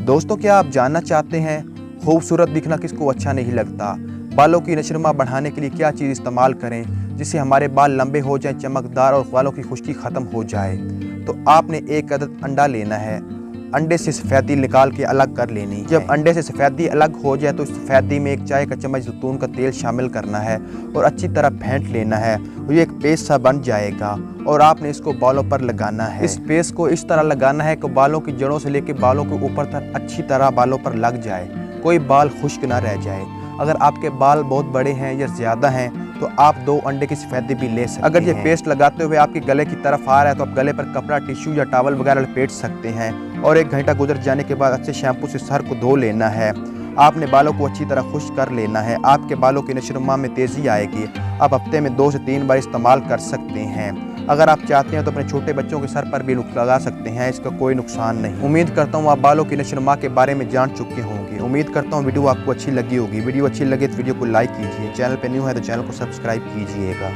दोस्तों, क्या आप जानना चाहते हैं खूबसूरत दिखना किसको अच्छा नहीं लगता? बालों की नशोनुमा बढ़ाने के लिए क्या चीज़ इस्तेमाल करें जिससे हमारे बाल लंबे हो जाएं, चमकदार और बालों की खुश्की ख़त्म हो जाए? तो आपने एक अदद अंडा लेना है। अंडे से सफ़ेदी निकाल के अलग कर लेनी। जब अंडे से सफ़ेदी अलग हो जाए तो सफ़ेदी में एक चाय का चम्मच जैतून का तेल शामिल करना है और अच्छी तरह फेंट लेना है। ये एक पेस्ट सा बन जाएगा और आपने इसको बालों पर लगाना है। इस पेस्ट को इस तरह लगाना है कि बालों की जड़ों से लेकर बालों के ऊपर तक अच्छी तरह बालों पर लग जाए, कोई बाल खुश्क ना रह जाए। अगर आपके बाल बहुत बड़े हैं या ज़्यादा हैं तो आप 2 अंडे की सफ़ेदी भी ले सकते हैं। अगर ये पेस्ट लगाते हुए आपके गले की तरफ आ रहा है तो आप गले पर कपड़ा, टिश्यू या टॉवल वगैरह लपेट सकते हैं और 1 घंटा गुजर जाने के बाद अच्छे शैम्पू से सर को धो लेना है। आपने बालों को अच्छी तरह खुश्क कर लेना है। आपके बालों की नशोनुमा में तेज़ी आएगी। आप हफ्ते में 2 से 3 बार इस्तेमाल कर सकते हैं। अगर आप चाहते हैं तो अपने छोटे बच्चों के सर पर भी लगा सकते हैं, इसका कोई नुकसान नहीं। उम्मीद करता हूँ आप बालों की नशोनुमा के बारे में जान चुके होंगे। उम्मीद करता हूँ वीडियो आपको अच्छी लगी होगी। वीडियो अच्छी लगे तो वीडियो को लाइक कीजिए, चैनल पर न्यू है तो चैनल को सब्सक्राइब कीजिएगा।